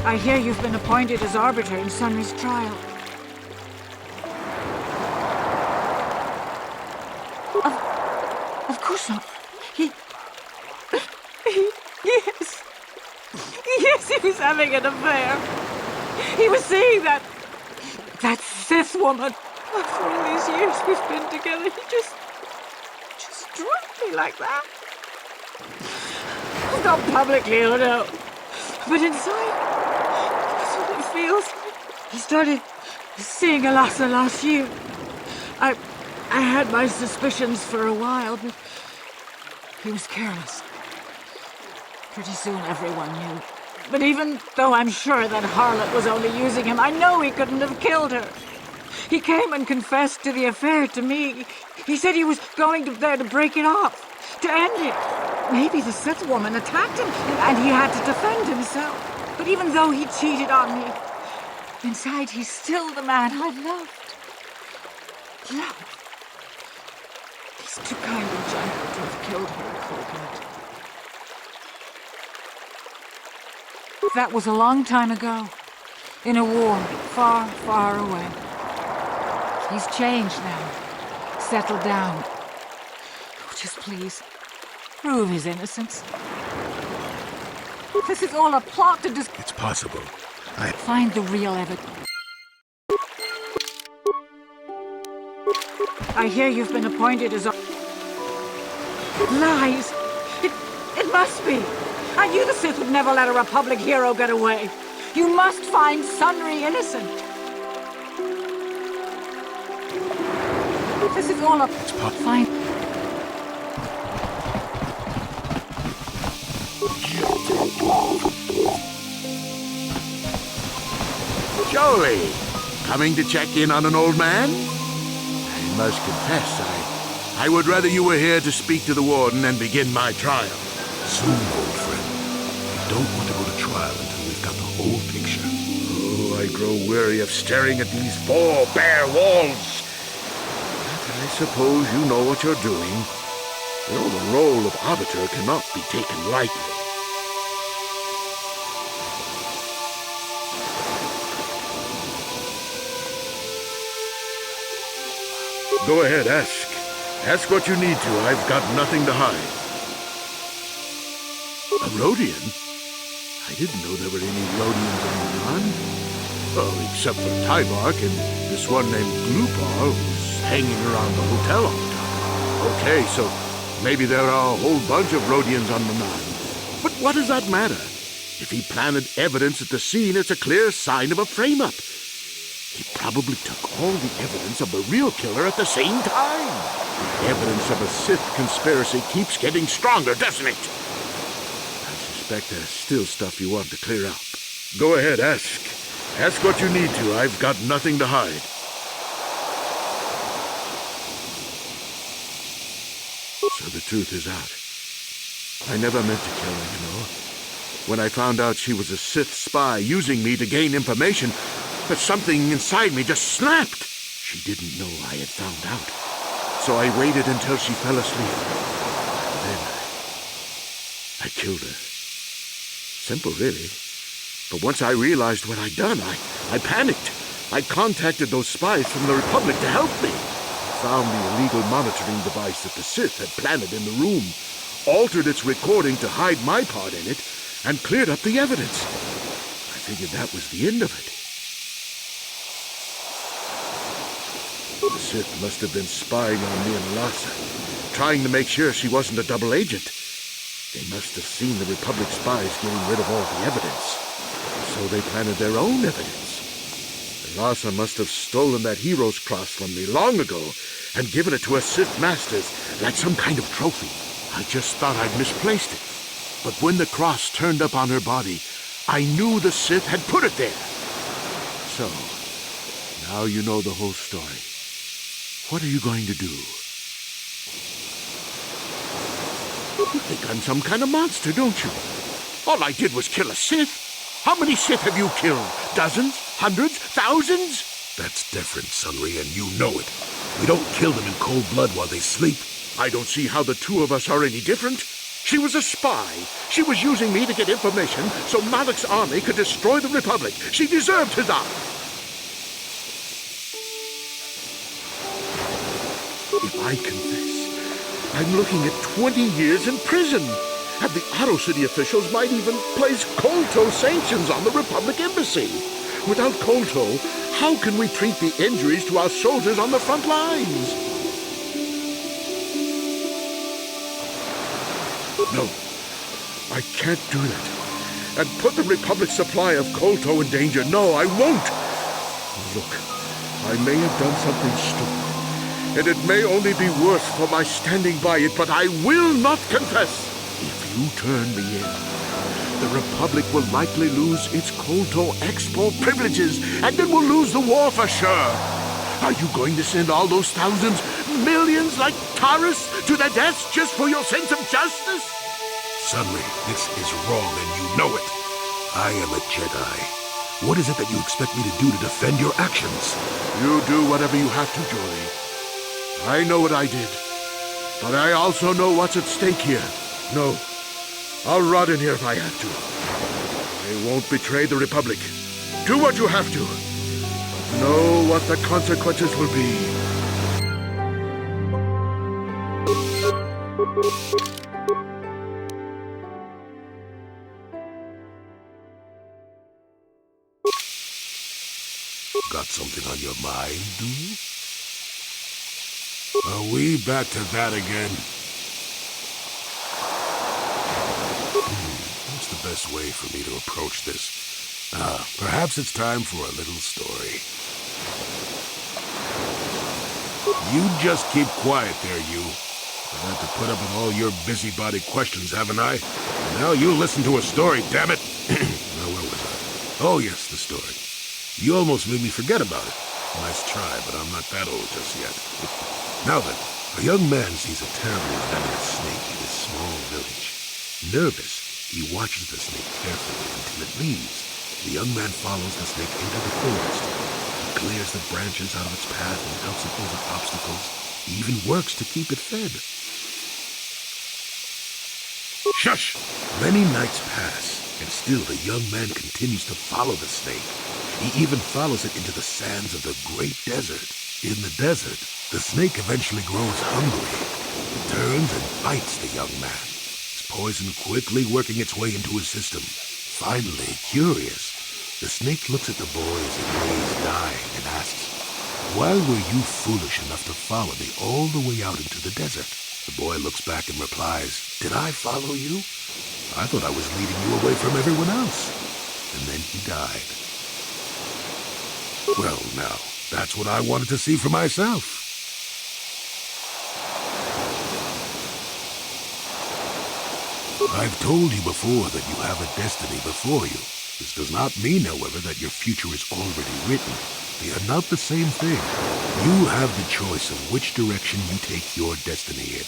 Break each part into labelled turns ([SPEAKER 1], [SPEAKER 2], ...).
[SPEAKER 1] I hear you've been appointed as arbiter in Sunry's trial. Of course not. Yes. Yes, he was having an affair. He was seeing that Sith woman. After all these years we've been together, he just dropped me like that. Not publicly, oh no. But inside, that's what it feels like. He started seeing Alassa last year. I had my suspicions for a while, but he was careless. Pretty soon everyone knew. But even though I'm sure that harlot was only using him, I know he couldn't have killed her. He came and confessed to the affair to me. He said he was going there to break it off, to end it. Maybe the Sith woman attacked him, and he had to defend himself. But even though he cheated on me, inside he's still the man I loved. He's too kind and gentle to have killed her in cold blood. That was a long time ago, in a war far, far away. He's changed now, settled down. Oh, just please, prove his innocence. This is all a plot to
[SPEAKER 2] It's possible.
[SPEAKER 1] Find the real evidence. I hear you've been appointed as a... Lies! It must be! I knew the Sith would never let a Republic hero get away. You must find Sunry innocent. This is all a... Fine.
[SPEAKER 2] Jolie, coming to check in on an old man? I must confess, I would rather you were here to speak to the Warden and begin my trial.
[SPEAKER 3] Soon, old friend. We don't want to go to trial until we've got the whole picture.
[SPEAKER 2] Oh, I grow weary of staring at these four bare walls. But I suppose you know what you're doing. You know, the role of arbiter cannot be taken lightly. Go ahead, ask. Ask what you need to. I've got nothing to hide. A Rodian? I didn't know there were any Rodians on the run. Oh, except for Tybark and this one named Glupar who's hanging around the hotel all the time. Okay, so maybe there are a whole bunch of Rodians on Manan. But what does that matter? If he planted evidence at the scene, it's a clear sign of a frame-up. He probably took all the evidence of the real killer at the same time. The evidence of a Sith conspiracy keeps getting stronger, doesn't it? I suspect there's still stuff you want to clear up. Go ahead, ask. Ask what you need to. I've got nothing to hide. So the truth is out. I never meant to kill her, you know. When I found out she was a Sith spy using me to gain information, but something inside me just snapped. She didn't know I had found out. So I waited until she fell asleep. Then I killed her. Simple, really. But once I realized what I'd done, I panicked. I contacted those spies from the Republic to help me. Found the illegal monitoring device that the Sith had planted in the room, altered its recording to hide my part in it, and cleared up the evidence. I figured that was the end of it. The Sith must have been spying on me and Lhasa, trying to make sure she wasn't a double agent. They must have seen the Republic spies getting rid of all the evidence, so they planted their own evidence. Lhasa must have stolen that hero's cross from me long ago and given it to her Sith masters like some kind of trophy. I just thought I'd misplaced it. But when the cross turned up on her body, I knew the Sith had put it there. So, now you know the whole story. What are you going to do? You think I'm some kind of monster, don't you? All I did was kill a Sith. How many Sith have you killed? Dozens? Hundreds? Thousands?
[SPEAKER 3] That's different, Sunry, and you know it. We don't kill them in cold blood while they sleep.
[SPEAKER 2] I don't see how the two of us are any different. She was a spy. She was using me to get information so Malak's army could destroy the Republic. She deserved to die. If I confess, I'm looking at 20 years in prison. And the Otto City officials might even place KOTOR sanctions on the Republic Embassy. Without KOTOR, how can we treat the injuries to our soldiers on the front lines? No, I can't do that. And put the Republic's supply of KOTOR in danger. No, I won't. Look, I may have done something stupid, and it may only be worse for my standing by it, but I will not confess. If you turn me in, the Republic will likely lose its KOTOR export privileges, and then we'll lose the war for sure. Are you going to send all those thousands, millions like Taurus to their deaths just for your sense of justice?
[SPEAKER 3] Sunry, this is wrong, and you know it. I am a Jedi. What is it that you expect me to do to defend your actions?
[SPEAKER 2] You do whatever you have to, Jory. I know what I did, but I also know what's at stake here. No, I'll rot in here if I have to. I won't betray the Republic. Do what you have to. But know what the consequences will be.
[SPEAKER 3] Got something on your mind, do you? Are we back to that again? What's the best way for me to approach this? Perhaps it's time for a little story. You just keep quiet there, you. I've had to put up with all your busybody questions, haven't I? Now you listen to a story, damn it! Now, where was I? Oh, yes, the story. You almost made me forget about it. Nice try, but I'm not that old just yet. Now then, a young man sees a terribly venomous snake in his small village. Nervous, he watches the snake carefully until it leaves. The young man follows the snake into the forest. He clears the branches out of its path and helps it over obstacles. He even works to keep it fed. Shush! Many nights pass, and still the young man continues to follow the snake. He even follows it into the sands of the great desert. In the desert, the snake eventually grows hungry. It turns and bites the young man. Its poison quickly working its way into his system. Finally, curious, the snake looks at the boy as he lays dying and asks, "Why were you foolish enough to follow me all the way out into the desert?" The boy looks back and replies, "Did I follow you? I thought I was leading you away from everyone else." And then he died. Well, now, that's what I wanted to see for myself. I've told you before that you have a destiny before you. This does not mean, however, that your future is already written. They are not the same thing. You have the choice of which direction you take your destiny in.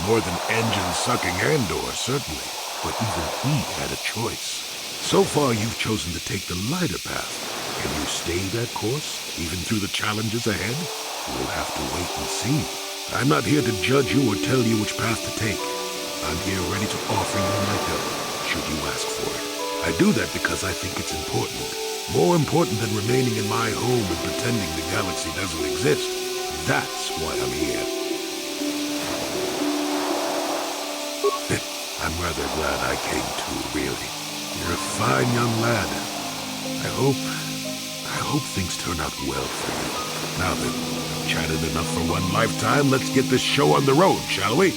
[SPEAKER 3] More than engine-sucking Andor, certainly, but even he had a choice. So far, you've chosen to take the lighter path. Can you stay that course, even through the challenges ahead? We'll have to wait and see. I'm not here to judge you or tell you which path to take. I'm here ready to offer you my help, should you ask for it. I do that because I think it's important. More important than remaining in my home and pretending the galaxy doesn't exist. That's why I'm here. I'm rather glad I came too, really. You're a fine young lad. I hope things turn out well for you. Now then, chatted enough for one lifetime. Let's get this show on the road, shall we?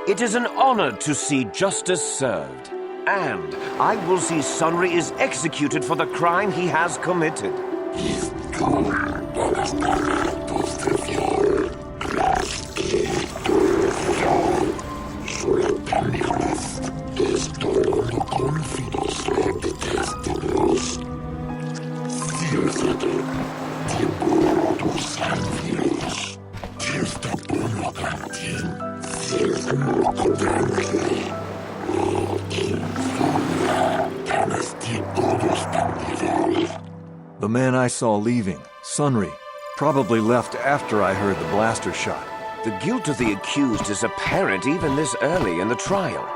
[SPEAKER 4] It is an honor to see justice served, and I will see Sunry is executed for the crime he has committed.
[SPEAKER 5] The man I saw leaving, Sunry, probably left after I heard the blaster shot.
[SPEAKER 4] The guilt of the accused is apparent even this early in the trial.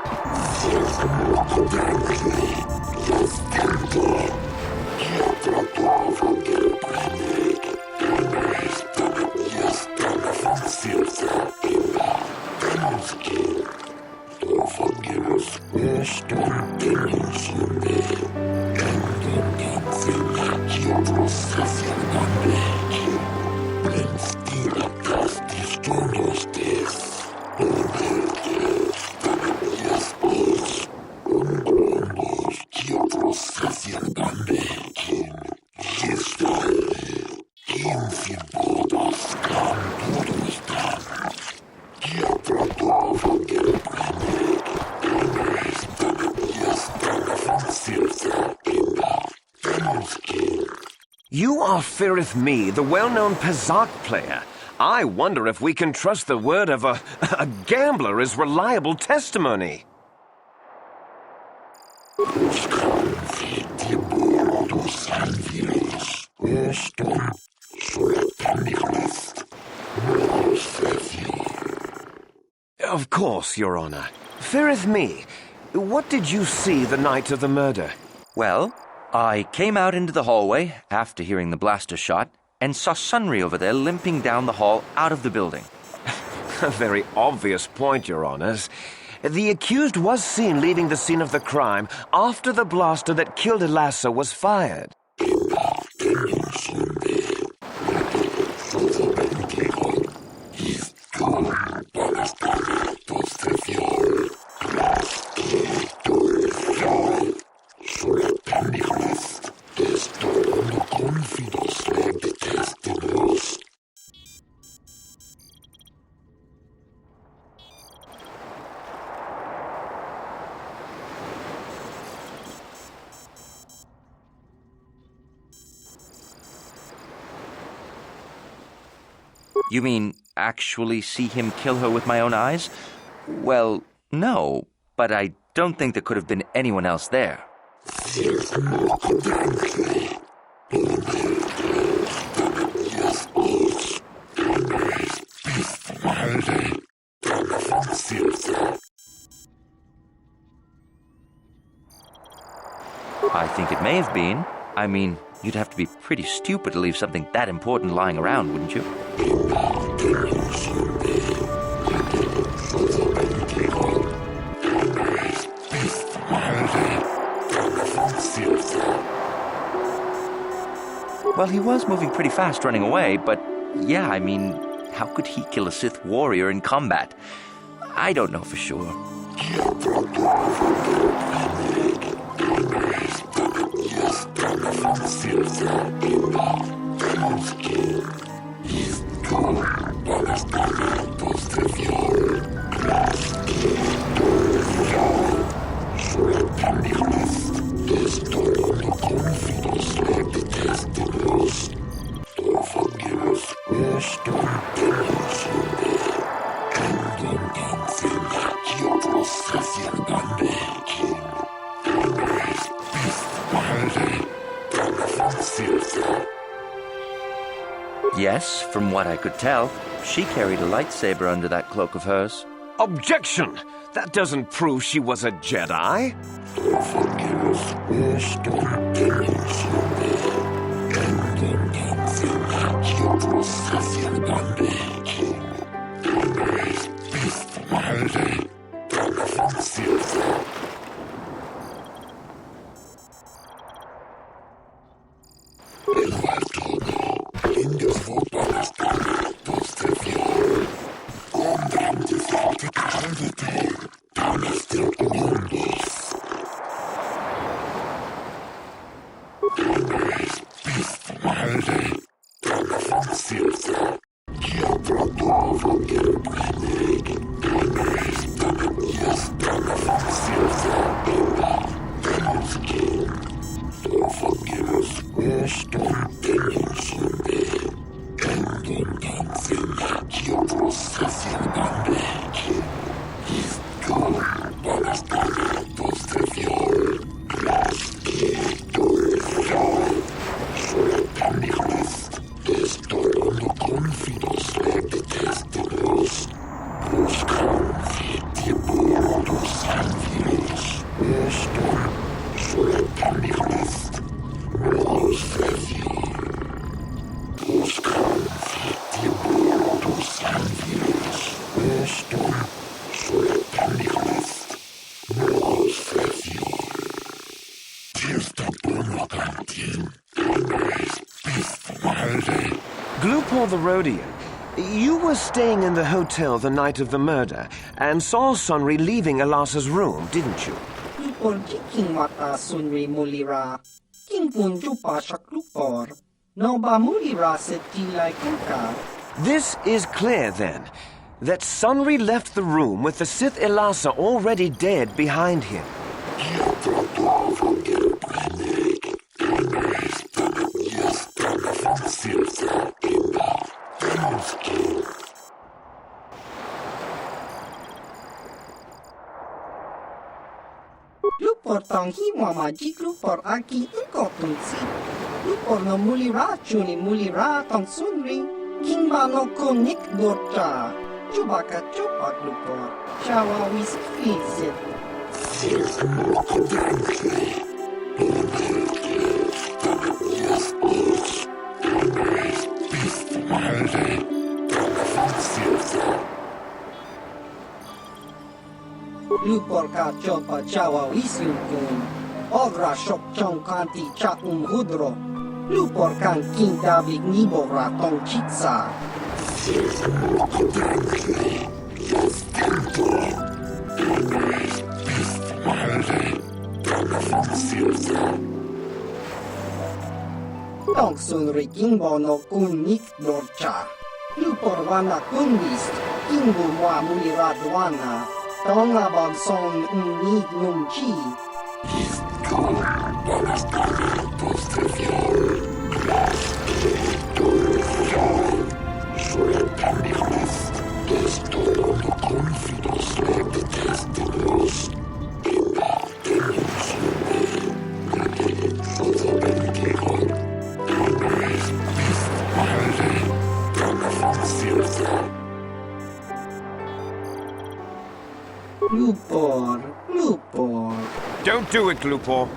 [SPEAKER 4] You are Firith Me, the well-known Pazak player. I wonder if we can trust the word of a gambler as reliable testimony. Of course, Your Honor. Firith Me, what did you see the night of the murder?
[SPEAKER 6] Well, I came out into the hallway after hearing the blaster shot and saw Sunry over there limping down the hall out of the building.
[SPEAKER 4] A very obvious point, Your Honors. The accused was seen leaving the scene of the crime after the blaster that killed Elassa was fired.
[SPEAKER 6] You mean actually see him kill her with my own eyes? Well, no, but I don't think there could have been anyone else there. I think it may have been. I mean, you'd have to be pretty stupid to leave something that important lying around, wouldn't you? Well, he was moving pretty fast running away, but yeah, I mean, how could he kill a Sith warrior in combat? I don't know for sure. Yes, from what I could tell, she carried a lightsaber under that cloak of hers.
[SPEAKER 4] Objection! That doesn't prove she was a Jedi. Glupor the Rhodian, you were staying in the hotel the night of the murder and saw Sunry leaving Elassa's room, didn't you?
[SPEAKER 7] Glupor king mata Sunry mulira. King punju pasha glupor. No ba mulira set tilai kuka.
[SPEAKER 4] This is clear, then, that Sunry left the room with the Sith Elassa already dead behind him.
[SPEAKER 7] Lupor tong hiwa majik lupor aki engkau tungsi. Lupor no mulira cuni mulira tong sunri. Kimba no konik dorca. Coba ka coba lupor. Shawa wis fizit. Lupor ka coba cawa wisukun. Ogra shok chong kanti cha hudro. Lupor kan king David nibora tong chitsa. Tong sunri kingbo no kunik dorcha. Lupor wana kunwist. Kingbu wa mulirad wana. Tonga bag song unig nung chi. Lupor, Lupor.
[SPEAKER 4] Don't do it, Lupor.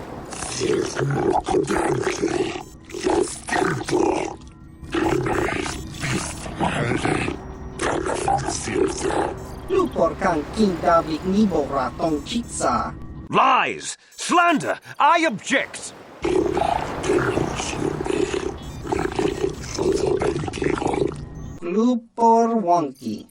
[SPEAKER 7] Lupor kan king David nibora tong chitsa.
[SPEAKER 4] Lies! Slander! I object!
[SPEAKER 7] Lupor wonky.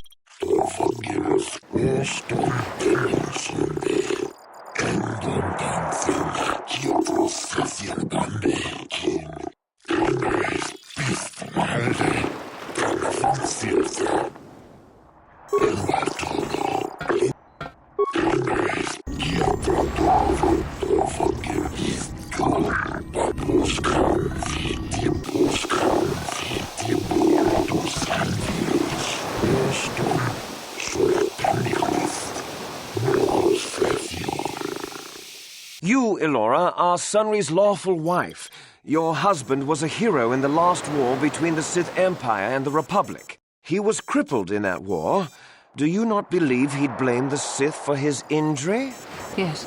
[SPEAKER 4] You, Elora, are Sunry's lawful wife. Your husband was a hero in the last war between the Sith Empire and the Republic. He was crippled in that war. Do you not believe he'd blame the Sith for his injury?
[SPEAKER 1] Yes,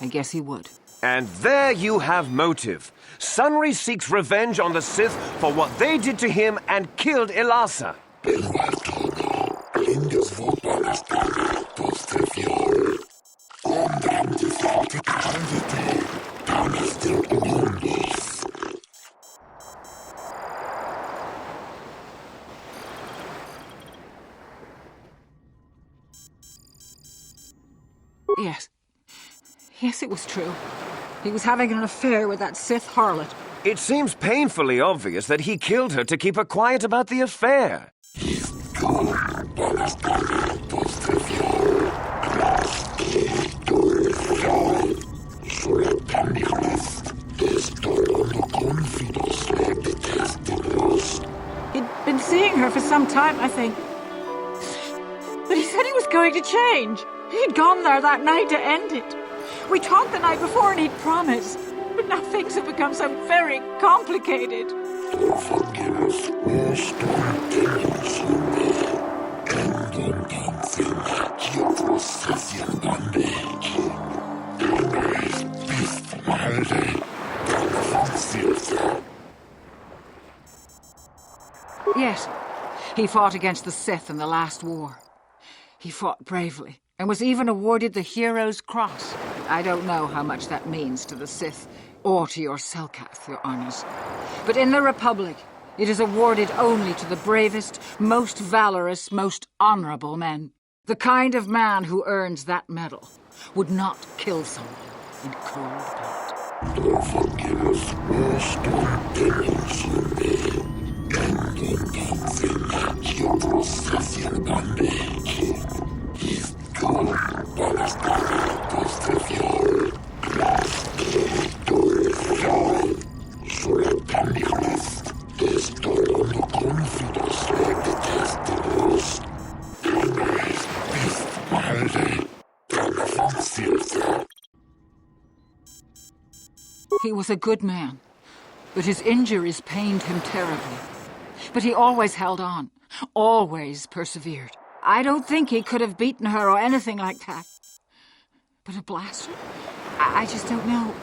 [SPEAKER 1] I guess he would.
[SPEAKER 4] And there you have motive. Sunry seeks revenge on the Sith for what they did to him and killed Elasa.
[SPEAKER 1] Yes. Yes, it was true. He was having an affair with that Sith harlot.
[SPEAKER 4] It seems painfully obvious that he killed her to keep her quiet about the affair.
[SPEAKER 1] He'd been seeing her for some time, I think. But he said he was going to change. He'd gone there that night to end it. We talked the night before and he'd promised. But now things have become so very complicated. Yes, he fought against the Sith in the last war. He fought bravely and was even awarded the Hero's Cross. I don't know how much that means to the Sith or to your Selkath, your honors. But in the Republic, it is awarded only to the bravest, most valorous, most honorable men. The kind of man who earns that medal would not kill someone in cold blood. He was a good man, but his injuries pained him terribly. But he always held on, always persevered. I don't think he could have beaten her or anything like that. But a blaster? I just don't know.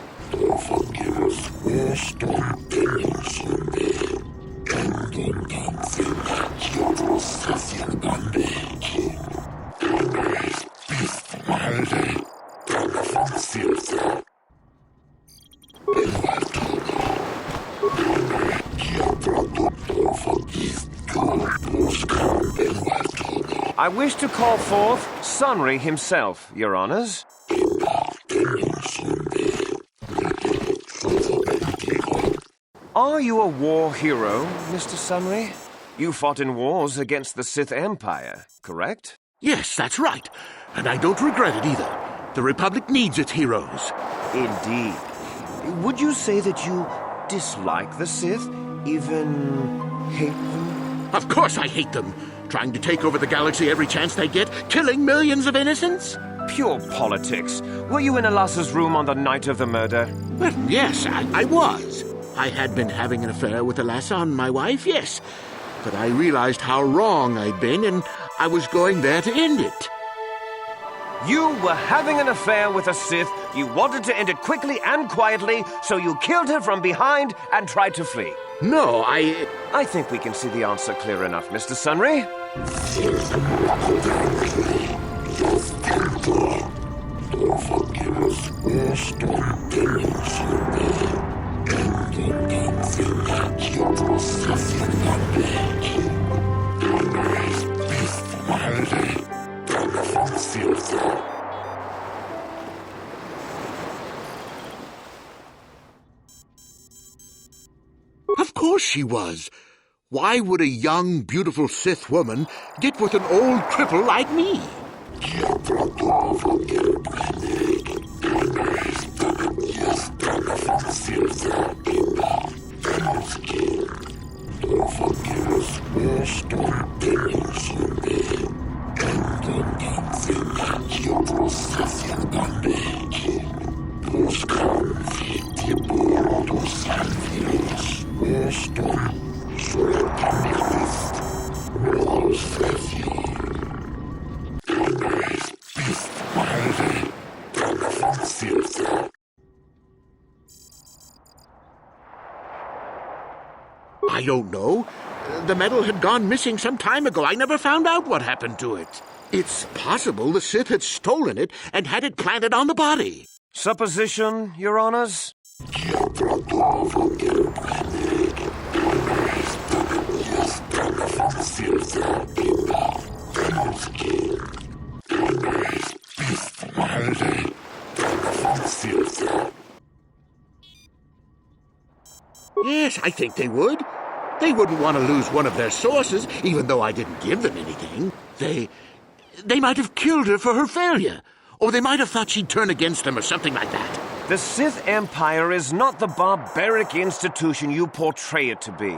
[SPEAKER 4] I wish to call forth Sunry himself, Your Honors. Are you a war hero, Mr. Sunry? You fought in wars against the Sith Empire, correct?
[SPEAKER 2] Yes, that's right. And I don't regret it either. The Republic needs its heroes.
[SPEAKER 4] Indeed. Would you say that you dislike the Sith? Even hate them?
[SPEAKER 2] Of course I hate them. Trying to take over the galaxy every chance they get, killing millions of innocents?
[SPEAKER 4] Pure politics. Were you in Elassa's room on the night of the murder?
[SPEAKER 2] Well, yes, I was. I had been having an affair with Elassa on my wife, yes. But I realized how wrong I'd been, and I was going there to end it.
[SPEAKER 4] You were having an affair with a Sith. You wanted to end it quickly and quietly, so you killed her from behind and tried to flee.
[SPEAKER 2] No,
[SPEAKER 4] I think we can see the answer clear enough, Mr. Sunry.
[SPEAKER 2] Of course she was. Why would a young, beautiful Sith woman get with an old cripple like me? I don't know. The medal had gone missing some time ago. I never found out what happened to it. It's possible the Sith had stolen it and had it planted on the body.
[SPEAKER 4] Supposition, Your Honors?
[SPEAKER 2] Yes, I think they would. They wouldn't want to lose one of their sources, even though I didn't give them anything. They might have killed her for her failure. Or they might have thought she'd turn against them or something like that.
[SPEAKER 4] The Sith Empire is not the barbaric institution you portray it to be.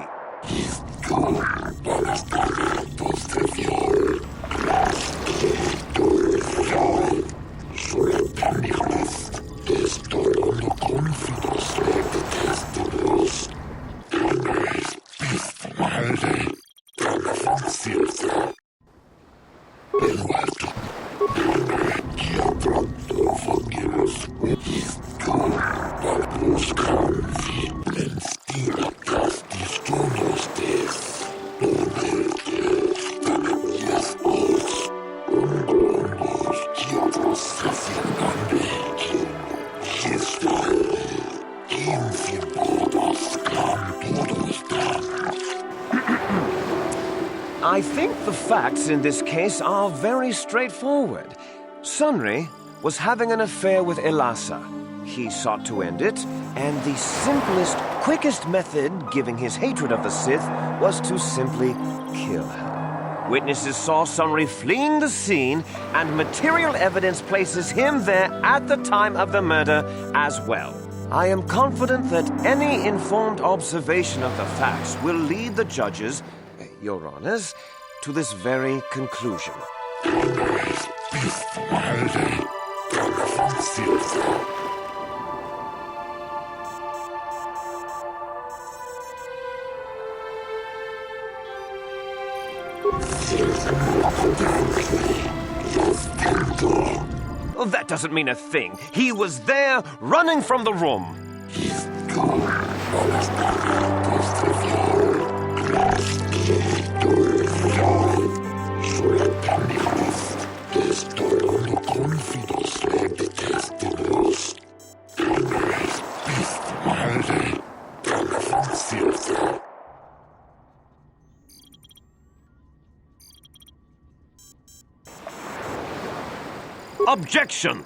[SPEAKER 4] I think the facts in this case are very straightforward. Sunry was having an affair with Elassa. He sought to end it, and the simplest, quickest method, given his hatred of the Sith, was to simply kill her. Witnesses saw Sunry fleeing the scene, and material evidence places him there at the time of the murder as well. I am confident that any informed observation of the facts will lead the judges, Your Honors, to this very conclusion. Well, that doesn't mean a thing. He was there, running from the room. Objection!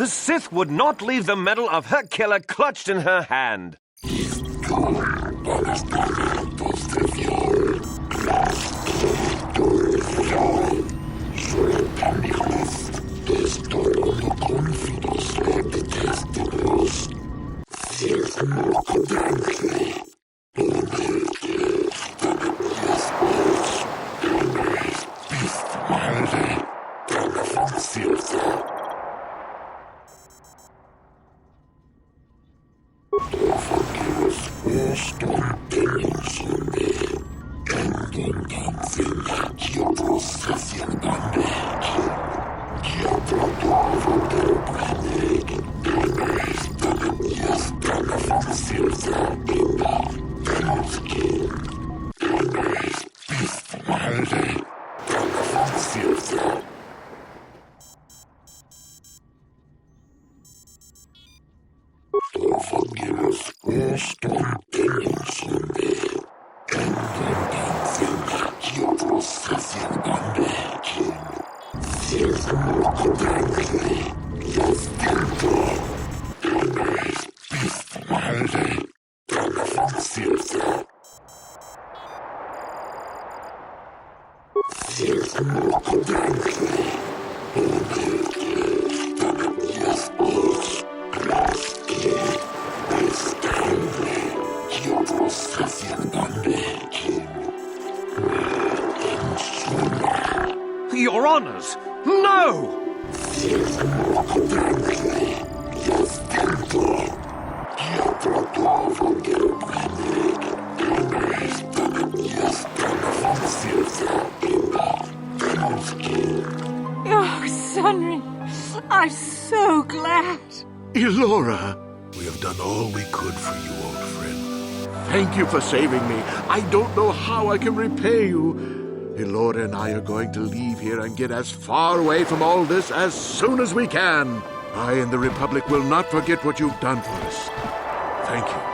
[SPEAKER 4] The Sith would not leave the medal of her killer clutched in her hand. Your Honors, no!
[SPEAKER 1] Oh, Sunry, I'm so glad.
[SPEAKER 2] Elora,
[SPEAKER 3] We have done all we could for you, old friend.
[SPEAKER 2] thank you for saving me. I don't know how I can repay you. Elora and I are going to leave here and get as far away from all this as soon as we can. I and the Republic will not forget what you've done for us. Thank you.